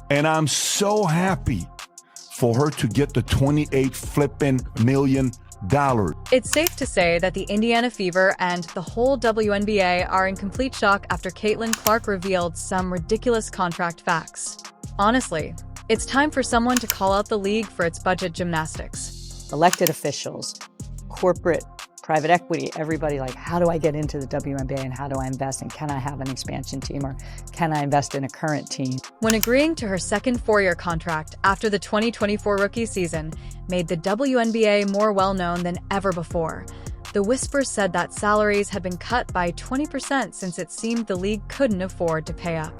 And I'm so happy for her to get the $28 million. It's safe to say that the Indiana Fever and the whole WNBA are in complete shock after Caitlin Clark revealed some ridiculous contract facts. Honestly, it's time for someone to call out the league for its budget gymnastics. Elected officials, corporate, private equity, everybody like, how do I get into the WNBA and how do I invest? And can I have an expansion team or can I invest in a current team? When agreeing to her second four-year contract after the 2024 rookie season made the WNBA more well-known than ever before, the whispers said that salaries had been cut by 20% since it seemed the league couldn't afford to pay up.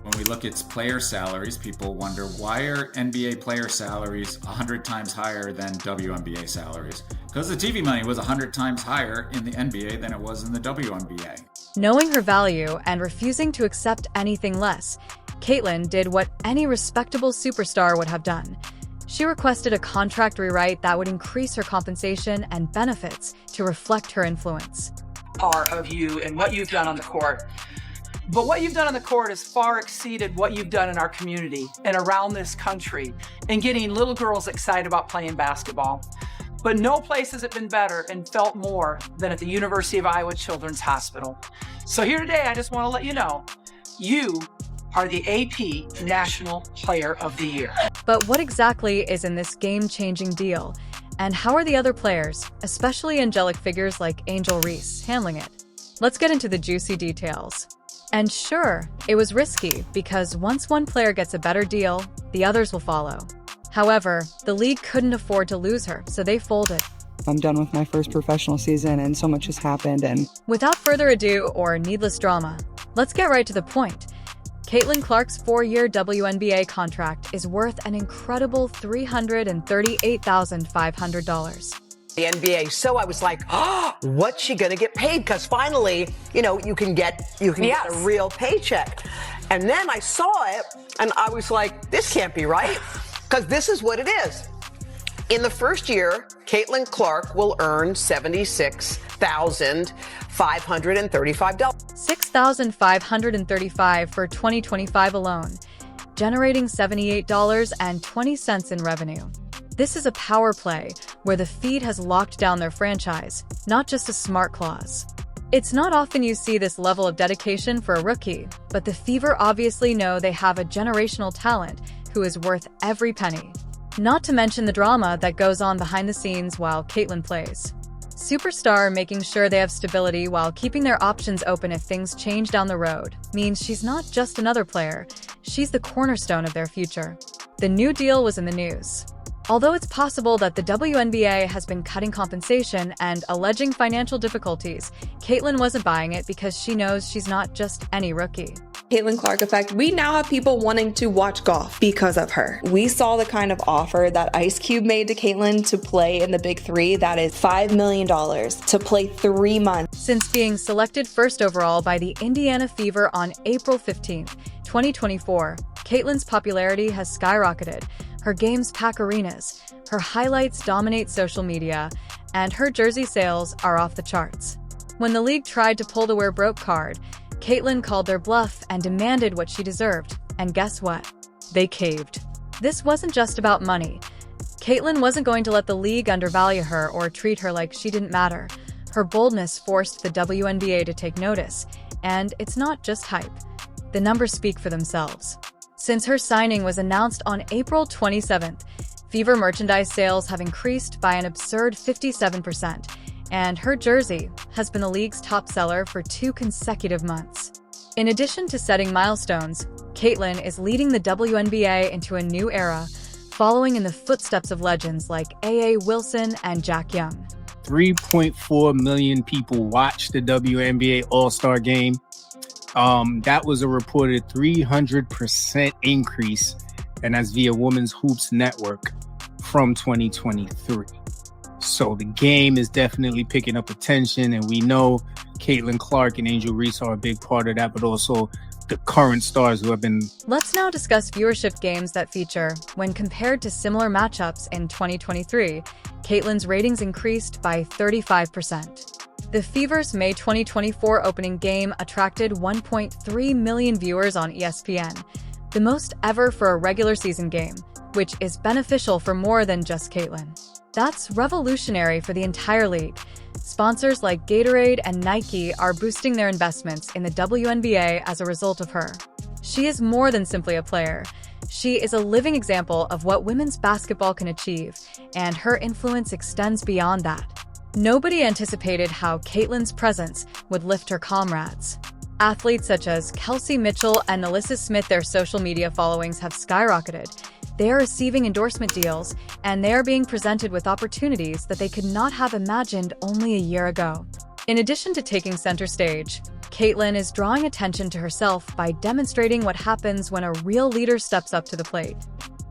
When we look at player salaries, people wonder, why are NBA player salaries 100 times higher than WNBA salaries? Because the TV money was 100 times higher in the NBA than it was in the WNBA. Knowing her value and refusing to accept anything less, Caitlin did what any respectable superstar would have done. She requested a contract rewrite that would increase her compensation and benefits to reflect her influence. Of you and what you've done on the court. But what you've done on the court has far exceeded what you've done in our community and around this country and getting little girls excited about playing basketball. But no place has it been better and felt more than at the University of Iowa Children's Hospital. So here today, I just want to let you know, you are the AP National Player of the Year. But what exactly is in this game-changing deal? And how are the other players, especially angelic figures like Angel Reese, handling it? Let's get into the juicy details. And sure, it was risky because once one player gets a better deal, the others will follow. However, the league couldn't afford to lose her, so they folded. I'm done with my first professional season and so much has happened. And without further ado or needless drama, let's get right to the point. Caitlin Clark's four-year WNBA contract is worth an incredible $338,500. The NBA. So I was like, oh, what's she going to get paid? Because finally, you can get a real paycheck. And then I saw it and I was like, this can't be right. Because this is what it is. In the first year, Caitlin Clark will earn $76,535. $6,535 for 2025 alone, generating $78.20 in revenue. This is a power play where the feed has locked down their franchise, not just a smart clause. It's not often you see this level of dedication for a rookie, but the Fever obviously know they have a generational talent who is worth every penny. Not to mention the drama that goes on behind the scenes while Caitlin plays. Superstar making sure they have stability while keeping their options open if things change down the road means she's not just another player, she's the cornerstone of their future. The new deal was in the news. Although it's possible that the WNBA has been cutting compensation and alleging financial difficulties, Caitlin wasn't buying it because she knows she's not just any rookie. Caitlin Clark effect. We now have people wanting to watch golf because of her. We saw the kind of offer that Ice Cube made to Caitlin to play in the Big Three. That is $5 million to play 3 months. Since being selected first overall by the Indiana Fever on April 15, 2024, Caitlin's popularity has skyrocketed. Her games pack arenas, her highlights dominate social media, and her jersey sales are off the charts. When the league tried to pull the We're Broke card, Caitlin called their bluff and demanded what she deserved. And guess what? They caved. This wasn't just about money. Caitlin wasn't going to let the league undervalue her or treat her like she didn't matter. Her boldness forced the WNBA to take notice, and it's not just hype. The numbers speak for themselves. Since her signing was announced on April 27th, Fever merchandise sales have increased by an absurd 57%, and her jersey has been the league's top seller for 2 consecutive months. In addition to setting milestones, Caitlin is leading the WNBA into a new era, following in the footsteps of legends like A.A. Wilson and Jack Young. 3.4 million people watched the WNBA All-Star Game. That was a reported 300% increase, and that's via Women's Hoops Network from 2023. So the game is definitely picking up attention, and we know Caitlin Clark and Angel Reese are a big part of that, but also the current stars who have been... Let's now discuss viewership games that feature. When compared to similar matchups in 2023, Caitlin's ratings increased by 35%. The Fever's May 2024 opening game attracted 1.3 million viewers on ESPN, the most ever for a regular season game, which is beneficial for more than just Caitlin. That's revolutionary for the entire league. Sponsors like Gatorade and Nike are boosting their investments in the WNBA as a result of her. She is more than simply a player. She is a living example of what women's basketball can achieve, and her influence extends beyond that. Nobody anticipated how Caitlin's presence would lift her comrades. Athletes such as Kelsey Mitchell and Alyssa Smith, their social media followings have skyrocketed. They are receiving endorsement deals, and they are being presented with opportunities that they could not have imagined only a year ago. In addition to taking center stage, Caitlin is drawing attention to herself by demonstrating what happens when a real leader steps up to the plate.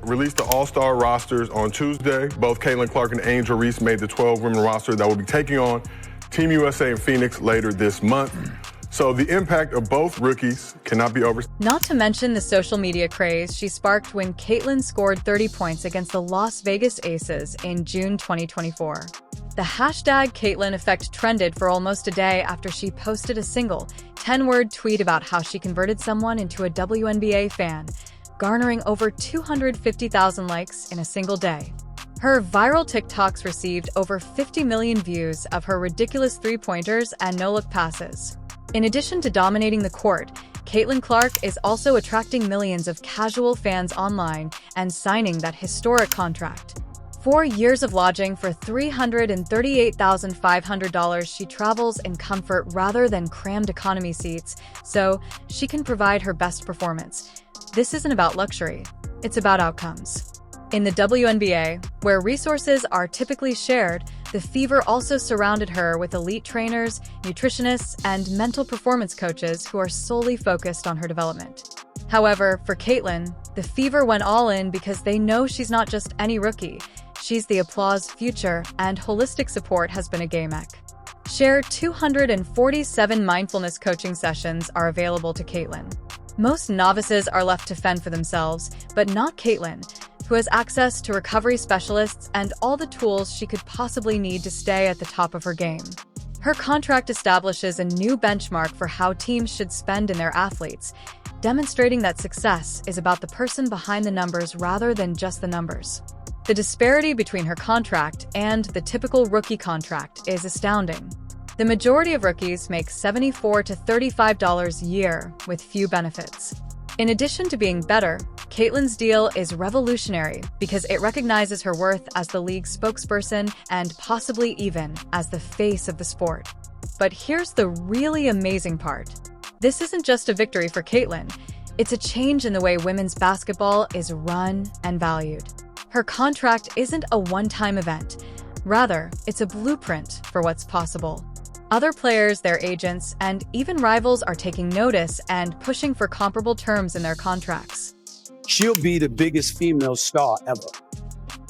Released the all-star rosters on Tuesday. Both Caitlin Clark and Angel Reese made the 12-women roster that will be taking on Team USA in Phoenix later this month. So the impact of both rookies cannot be overstated. Not to mention the social media craze she sparked when Caitlin scored 30 points against the Las Vegas Aces in June 2024. The hashtag Caitlin effect trended for almost a day after she posted a single 10-word tweet about how she converted someone into a WNBA fan, garnering over 250,000 likes in a single day. Her viral TikToks received over 50 million views of her ridiculous three-pointers and no-look passes. In addition to dominating the court, Caitlin Clark is also attracting millions of casual fans online and signing that historic contract. 4 years of lodging for $338,500, she travels in comfort rather than crammed economy seats, so she can provide her best performance. This isn't about luxury, it's about outcomes. In the WNBA, where resources are typically shared, the Fever also surrounded her with elite trainers, nutritionists, and mental performance coaches who are solely focused on her development. However, for Caitlin, the Fever went all in because they know she's not just any rookie. She's the applause future, and holistic support has been a game-ek. Shared 247 mindfulness coaching sessions are available to Caitlin. Most novices are left to fend for themselves, but not Caitlin, who has access to recovery specialists and all the tools she could possibly need to stay at the top of her game. Her contract establishes a new benchmark for how teams should spend in their athletes, demonstrating that success is about the person behind the numbers rather than just the numbers. The disparity between her contract and the typical rookie contract is astounding. The majority of rookies make $74 to $35 a year with few benefits. In addition to being better, Caitlin's deal is revolutionary because it recognizes her worth as the league's spokesperson and possibly even as the face of the sport. But here's the really amazing part. This isn't just a victory for Caitlin, it's a change in the way women's basketball is run and valued. Her contract isn't a one-time event. Rather, it's a blueprint for what's possible. Other players, their agents, and even rivals are taking notice and pushing for comparable terms in their contracts. She'll be the biggest female star ever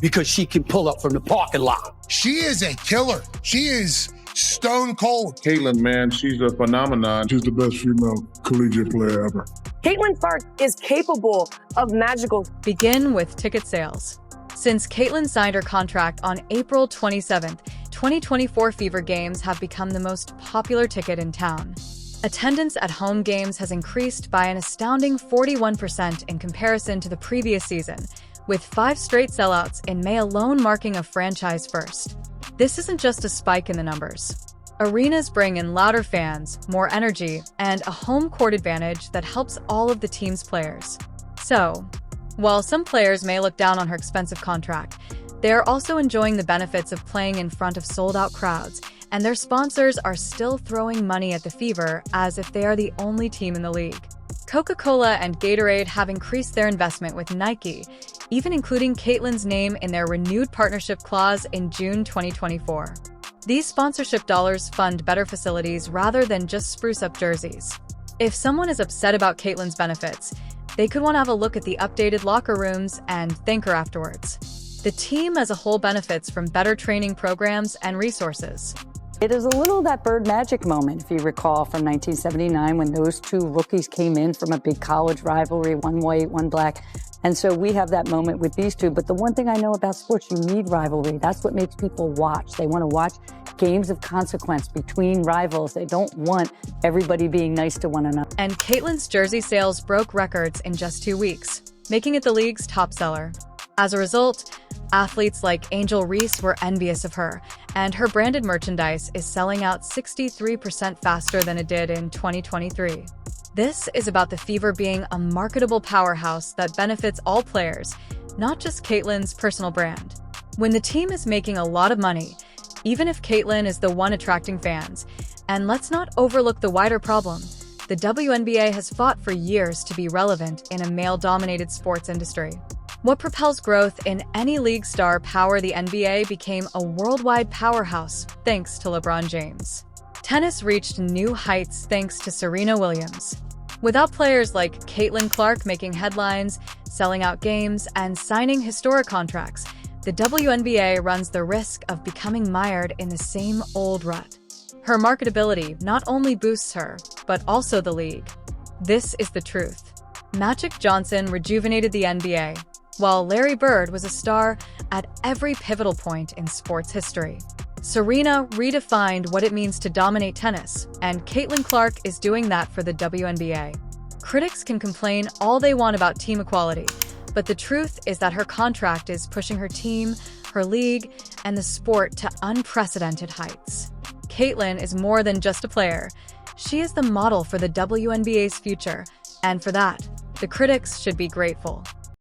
because she can pull up from the parking lot. She is a killer. She is stone cold. Caitlin, man, she's a phenomenon. She's the best female collegiate player ever. Caitlin Clark is capable of magical. Begin with ticket sales. Since Caitlin signed her contract on April 27th, 2024 Fever games have become the most popular ticket in town. Attendance at home games has increased by an astounding 41% in comparison to the previous season, with 5 straight sellouts in May alone marking a franchise first. This isn't just a spike in the numbers. Arenas bring in louder fans, more energy, and a home court advantage that helps all of the team's players. So, while some players may look down on her expensive contract, they are also enjoying the benefits of playing in front of sold-out crowds, and their sponsors are still throwing money at the Fever as if they are the only team in the league. Coca-Cola and Gatorade have increased their investment with Nike, even including Caitlin's name in their renewed partnership clause in June 2024. These sponsorship dollars fund better facilities rather than just spruce up jerseys. If someone is upset about Caitlin's benefits, they could want to have a look at the updated locker rooms and thank her afterwards. The team as a whole benefits from better training programs and resources. It is a little that Bird Magic moment, if you recall, from 1979 when those two rookies came in from a big college rivalry, one white, one black. And so we have that moment with these two. But the one thing I know about sports, you need rivalry. That's what makes people watch. They want to watch games of consequence between rivals. They don't want everybody being nice to one another. And Caitlyn's jersey sales broke records in just 2 weeks, making it the league's top seller. As a result, athletes like Angel Reese were envious of her, and her branded merchandise is selling out 63% faster than it did in 2023. This is about the Fever being a marketable powerhouse that benefits all players, not just Caitlyn's personal brand. When the team is making a lot of money, even if Caitlyn is the one attracting fans, and let's not overlook the wider problem, the WNBA has fought for years to be relevant in a male-dominated sports industry. What propels growth in any league star power, the NBA became a worldwide powerhouse thanks to LeBron James. Tennis reached new heights thanks to Serena Williams. Without players like Caitlin Clark making headlines, selling out games, and signing historic contracts, the WNBA runs the risk of becoming mired in the same old rut. Her marketability not only boosts her, but also the league. This is the truth. Magic Johnson rejuvenated the NBA, while Larry Bird was a star at every pivotal point in sports history. Serena redefined what it means to dominate tennis, and Caitlin Clark is doing that for the WNBA. Critics can complain all they want about team equality, but the truth is that her contract is pushing her team, her league, and the sport to unprecedented heights. Caitlin is more than just a player. She is the model for the WNBA's future, and for that, the critics should be grateful.